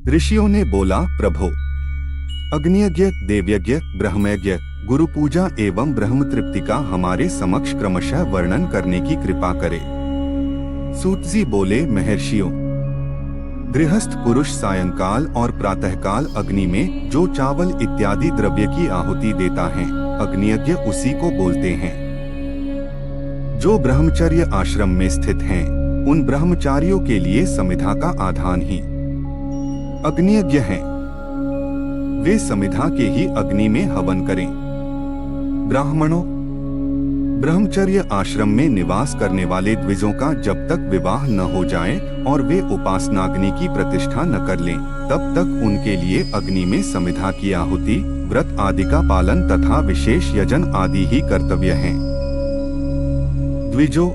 ऋषियों ने बोला, प्रभो, अग्नियज्ञ, देवयज्ञ, ब्रह्मयज्ञ, गुरु पूजा एवं ब्रह्म तृप्ति का हमारे समक्ष क्रमशः वर्णन करने की कृपा करे। सूत जी बोले, महर्षियों, गृहस्थ पुरुष सायंकाल और प्रातःकाल अग्नि में जो चावल इत्यादि द्रव्य की आहुति देता है, अग्नियज्ञ उसी को बोलते हैं। जो ब्रह्मचर्य आश्रम में स्थित हैं, उन ब्रह्मचारियों के लिए समिधा का आधान ही अग्नियज्ञ है। वे समिधा के ही अग्नि में हवन करें। ब्राह्मणों, ब्रह्मचर्य आश्रम में निवास करने वाले द्विजों का जब तक विवाह न हो जाए और वे उपासनाग्नि की प्रतिष्ठा न कर लें, तब तक उनके लिए अग्नि में समिधा की आहुति, व्रत आदि का पालन तथा विशेष यजन आदि ही कर्तव्य हैं। द्विजों,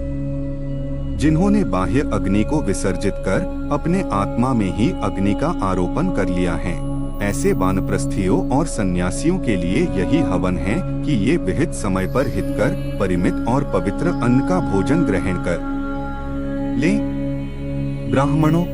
जिन्होंने बाह्य अग्नि को विसर्जित कर अपने आत्मा में ही अग्नि का आरोपण कर लिया है, ऐसे वानप्रस्थियों और सन्यासियों के लिए यही हवन है कि ये विहित समय पर हितकर, परिमित और पवित्र अन्न का भोजन ग्रहण कर लें। ब्राह्मणों,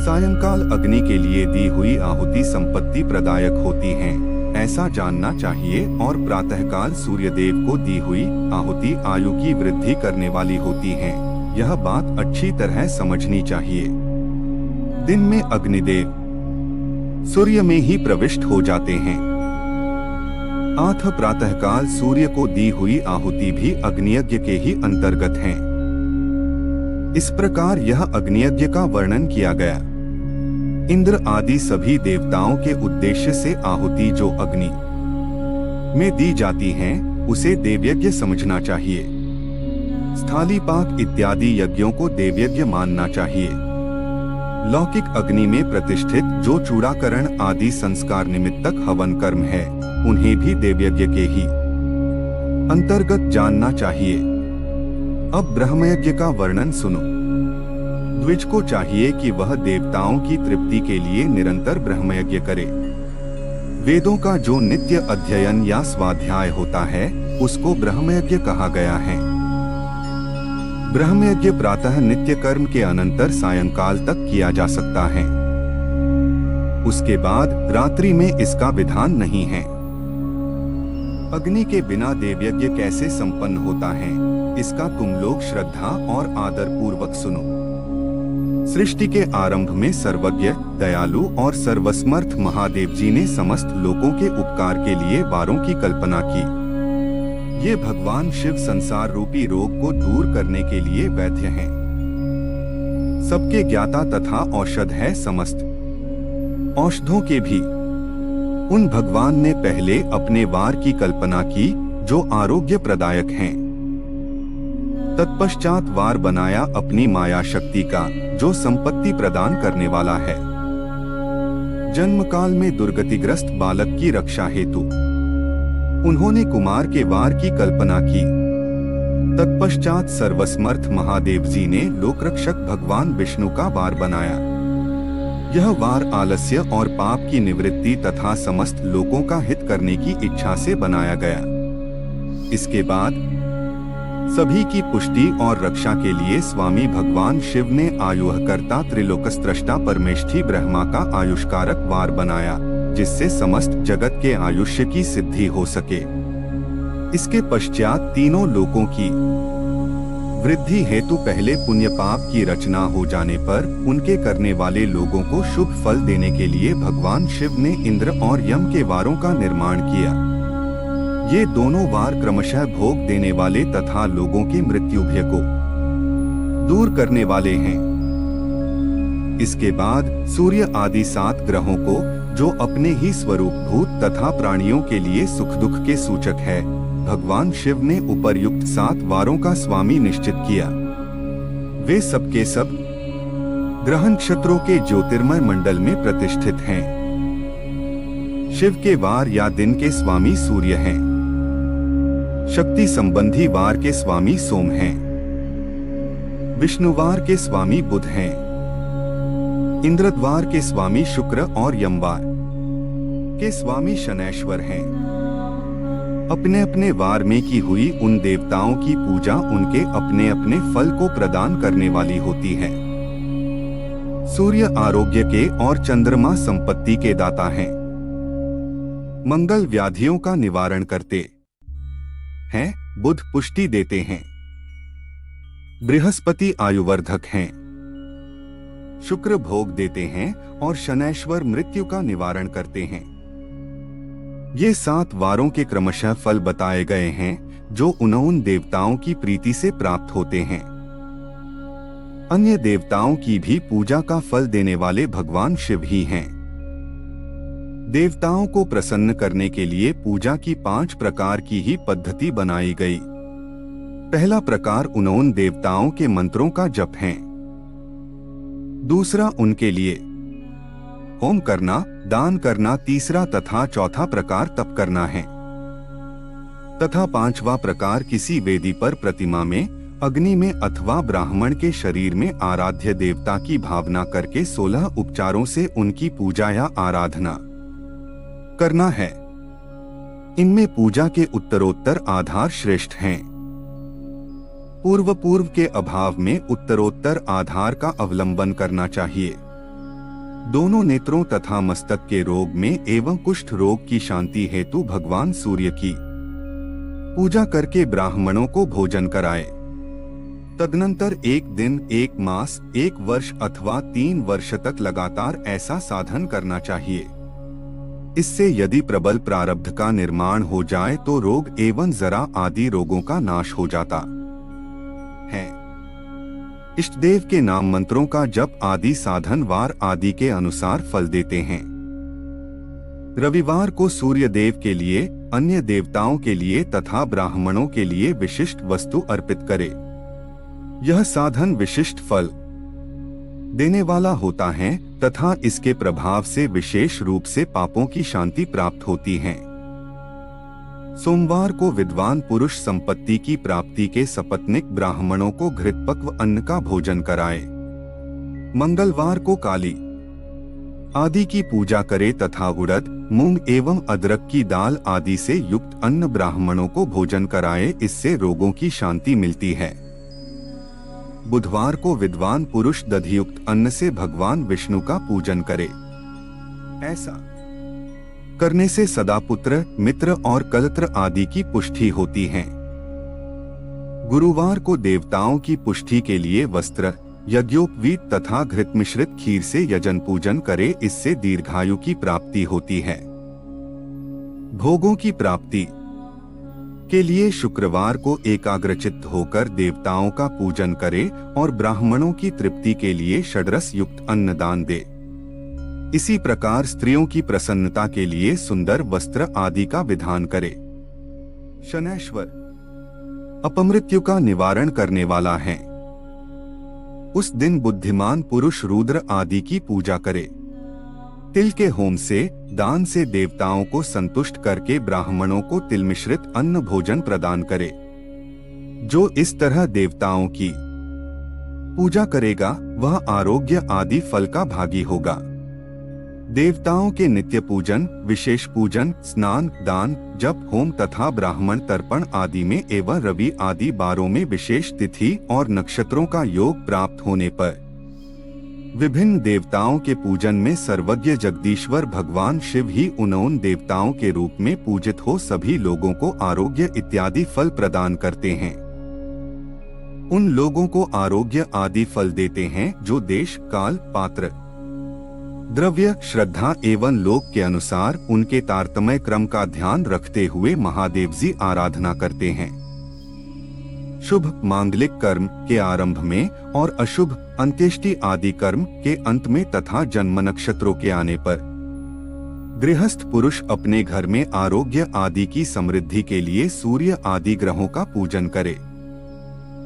सायंकाल अग्नि के लिए दी हुई आहुति संपत्ति प्रदायक होती है, ऐसा जानना चाहिए, और प्रातःकाल सूर्यदेव को दी हुई आहुति आयु की वृद्धि करने वाली होती है। यह बात अच्छी तरह समझनी चाहिए। दिन में अग्निदेव सूर्य में ही प्रविष्ट हो जाते हैं। आठ प्रातःकाल सूर्य को दी हुई आहुति भी अग्नियज्ञ के ही अंतर्गत है। इस प्रकार यह अग्नियज्ञ का वर्णन किया गया। इंद्र आदि सभी देवताओं के उद्देश्य से आहुति जो अग्नि में दी जाती है, उसे देवयज्ञ समझना चाहिए। स्थालीपाक इत्यादि यज्ञों को देवयज्ञ मानना चाहिए। लौकिक अग्नि में प्रतिष्ठित जो चूड़ाकरण आदि संस्कार निमित्तक हवन कर्म है, उन्हें भी देवयज्ञ के ही अंतर्गत जानना चाहिए। अब ब्रह्मयज्ञ का वर्णन सुनो। द्विज को चाहिए कि वह देवताओं की तृप्ति के लिए निरंतर ब्रह्मयज्ञ करे। वेदों का जो नित्य अध्ययन या स्वाध्याय होता है, उसको ब्रह्मयज्ञ कहा गया है। ब्रह्मयज्ञ प्रातः नित्य कर्म के अनंतर सायंकाल तक किया जा सकता है। उसके बाद रात्रि में इसका विधान नहीं है। अग्नि के बिना देवयज्ञ कैसे संपन्न होता है, इसका तुम लोग श्रद्धा और आदर पूर्वक सुनो। सृष्टि के आरंभ में सर्वज्ञ, दयालु और सर्वसमर्थ महादेव जी ने समस्त लोगों के उपकार के लिए वारों की कल्पना की। ये भगवान शिव संसार रूपी रोग को दूर करने के लिए वैद्य हैं। सबके ज्ञाता तथा औषध है समस्त औषधों के भी। उन भगवान ने पहले अपने वार की कल्पना की जो आरोग्य प्रदायक हैं। तत्पश्चात वार बनाया अपनी माया शक्ति का, जो संपत्ति प्रदान करने वाला है। जन्म काल में दुर्गतिग्रस्त बालक की रक्षा हेतु उन्होंने कुमार के वार की कल्पना की। तत्पश्चात सर्वसमर्थ महादेव जी ने लोकरक्षक भगवान विष्णु का वार बनाया। यह वार आलस्य और पाप की निवृत्ति तथा समस्त लोगों का हित करने की इच्छा से बनाया गया। इसके बाद सभी की पुष्टि और रक्षा के लिए स्वामी भगवान शिव ने आयुःकर्ता त्रिलोकस्त्रष्टा परमेष्ठी ब्रह्मा का आयुष्कारक वार बनाया, जिससे समस्त जगत के आयुष्य की सिद्धि हो सके। इसके पश्चात तीनों लोकों की वृद्धि हेतु पहले पुण्य पाप की रचना हो जाने पर उनके करने वाले लोगों को शुभ फल देने के लिए भगवान शिव ने इंद्र और यम के वारों का निर्माण किया। ये दोनों वार क्रमशः भोग देने वाले तथा लोगों की मृत्यु भय को दूर करने वाले हैं। इसके बाद सूर्य आदि 7 ग्रहों को, जो अपने ही स्वरूप भूत तथा प्राणियों के लिए सुख दुख के सूचक है, भगवान शिव ने उपर्युक्त 7 वारों का स्वामी निश्चित किया। वे सबके सब ग्रह नक्षत्रों के ज्योतिर्मय मंडल में प्रतिष्ठित हैं। शिव के वार या दिन के स्वामी सूर्य हैं। शक्ति संबंधी वार के स्वामी सोम हैं। विष्णुवार के स्वामी बुध हैं। इंद्रद्वार के स्वामी शुक्र और यमवार के स्वामी शनैश्वर हैं। अपने अपने वार में की हुई उन देवताओं की पूजा उनके अपने अपने फल को प्रदान करने वाली होती है। सूर्य आरोग्य के और चंद्रमा संपत्ति के दाता हैं। मंगल व्याधियों का निवारण करते हैं, बुध पुष्टि देते हैं, बृहस्पति आयुवर्धक हैं, शुक्र भोग देते हैं और शनैश्वर मृत्यु का निवारण करते हैं। ये 7 वारों के क्रमशः फल बताए गए हैं जो उन देवताओं की प्रीति से प्राप्त होते हैं। अन्य देवताओं की भी पूजा का फल देने वाले भगवान शिव ही हैं। देवताओं को प्रसन्न करने के लिए पूजा की 5 प्रकार की ही पद्धति बनाई गई। पहला प्रकार उन देवताओं के मंत्रों का जप है। दूसरा उनके लिए होम करना, दान करना, तीसरा तथा चौथा प्रकार तप करना है तथा 5वां प्रकार किसी वेदी पर, प्रतिमा में, अग्नि में अथवा ब्राह्मण के शरीर में आराध्य देवता की भावना करके 16 उपचारों से उनकी पूजा या आराधना करना है। इनमें पूजा के उत्तरोत्तर आधार श्रेष्ठ हैं। पूर्व के अभाव में उत्तरोत्तर आधार का अवलंबन करना चाहिए। दोनों नेत्रों तथा मस्तक के रोग में एवं कुष्ठ रोग की शांति हेतु भगवान सूर्य की पूजा करके ब्राह्मणों को भोजन कराए। तदनंतर 1 दिन, 1 मास, 1 वर्ष अथवा 3 वर्ष तक लगातार ऐसा साधन करना चाहिए। इससे यदि प्रबल प्रारब्ध का निर्माण हो जाए तो रोग एवं जरा आदि रोगों का नाश हो जाता है। इष्टदेव के नाम मंत्रों का जप आदि साधन वार आदि के अनुसार फल देते हैं। रविवार को सूर्य देव के लिए, अन्य देवताओं के लिए तथा ब्राह्मणों के लिए विशिष्ट वस्तु अर्पित करे। यह साधन विशिष्ट फल देने वाला होता है तथा इसके प्रभाव से विशेष रूप से पापों की शांति प्राप्त होती है। सोमवार को विद्वान पुरुष संपत्ति की प्राप्ति के सपत्निक ब्राह्मणों को घृतपक्व अन्न का भोजन कराए। मंगलवार को काली आदि की पूजा करे तथा उड़द, मूंग एवं अदरक की दाल आदि से युक्त अन्न ब्राह्मणों को भोजन कराए। इससे रोगों की शांति मिलती है। बुधवार को विद्वान पुरुष दधियुक्त अन्न से भगवान विष्णु का पूजन करे। ऐसा करने से सदा पुत्र, मित्र और कलत्र आदि की पुष्टि होती है। गुरुवार को देवताओं की पुष्टि के लिए वस्त्र, यज्ञोपवीत तथा घृत मिश्रित खीर से यजन पूजन करे। इससे दीर्घायु की प्राप्ति होती है। भोगों की प्राप्ति के लिए शुक्रवार को एकाग्रचित्त होकर देवताओं का पूजन करे और ब्राह्मणों की तृप्ति के लिए षड्रस युक्त अन्नदान दे। इसी प्रकार स्त्रियों की प्रसन्नता के लिए सुंदर वस्त्र आदि का विधान करे। शनैश्वर अपमृत्यु का निवारण करने वाला है। उस दिन बुद्धिमान पुरुष रुद्र आदि की पूजा करे। तिल के होम से, दान से देवताओं को संतुष्ट करके ब्राह्मणों को तिल मिश्रित अन्न भोजन प्रदान करे। जो इस तरह देवताओं की पूजा करेगा वह आरोग्य आदि फल का भागी होगा। देवताओं के नित्य पूजन, विशेष पूजन, स्नान, दान, जप, होम तथा ब्राह्मण तर्पण आदि में एवं रवि आदि बारों में विशेष तिथि और नक्षत्रों का योग प्राप्त होने पर विभिन्न देवताओं के पूजन में सर्वज्ञ जगदीश्वर भगवान शिव ही उन देवताओं के रूप में पूजित हो सभी लोगों को आरोग्य इत्यादि फल प्रदान करते हैं। उन लोगों को आरोग्य आदि फल देते हैं जो देश, काल, पात्र, द्रव्य, श्रद्धा एवं लोक के अनुसार उनके तारतम्य क्रम का ध्यान रखते हुए महादेव जी आराधना करते हैं। शुभ मांगलिक कर्म के आरंभ में और अशुभ अंत्येष्टि आदि कर्म के अंत में तथा जन्म नक्षत्रों के आने पर गृहस्थ पुरुष अपने घर में आरोग्य आदि की समृद्धि के लिए सूर्य आदि ग्रहों का पूजन करे।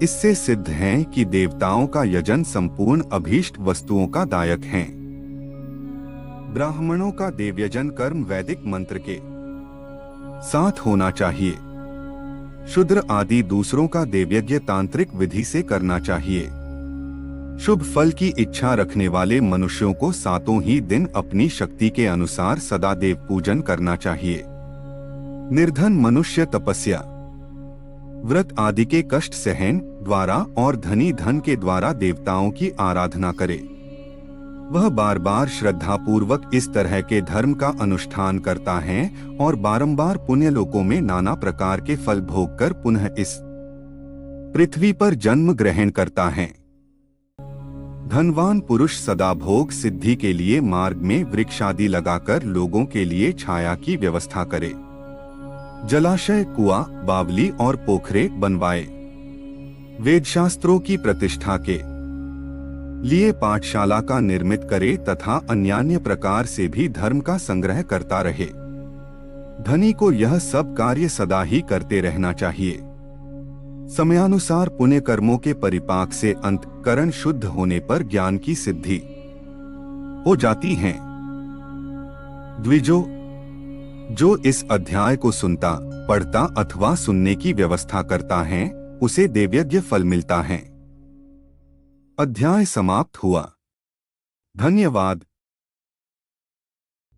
इससे सिद्ध है कि देवताओं का यजन संपूर्ण अभीष्ट वस्तुओं का दायक है। ब्राह्मणों का देवयजन कर्म वैदिक मंत्र के साथ होना चाहिए। शूद्र आदि दूसरों का देवयज्ञ तांत्रिक विधि से करना चाहिए। शुभ फल की इच्छा रखने वाले मनुष्यों को 7 ही दिन अपनी शक्ति के अनुसार सदा देव पूजन करना चाहिए। निर्धन मनुष्य तपस्या, व्रत आदि के कष्ट सहन द्वारा और धनी धन के द्वारा देवताओं की आराधना करे। वह बार बार श्रद्धापूर्वक इस तरह के धर्म का अनुष्ठान करता है और बारंबार पुण्य लोकों में नाना प्रकार के फल भोग कर पुनः इस पृथ्वी पर जन्म ग्रहण करता है। धनवान पुरुष सदा भोग सिद्धि के लिए मार्ग में वृक्ष आदि लगाकर लोगों के लिए छाया की व्यवस्था करे, जलाशय, कुआं, बावली और पोखरे बनवाए, वेदशास्त्रों की प्रतिष्ठा के लिए पाठशाला का निर्मित करे तथा अन्यान्य प्रकार से भी धर्म का संग्रह करता रहे। धनी को यह सब कार्य सदा ही करते रहना चाहिए। समयानुसार पुण्य कर्मों के परिपाक से अंतःकरण शुद्ध होने पर ज्ञान की सिद्धि हो जाती है। द्विजो, जो इस अध्याय को सुनता, पढ़ता अथवा सुनने की व्यवस्था करता है, उसे देवयज्ञ फल मिलता है। अध्याय समाप्त हुआ। धन्यवाद।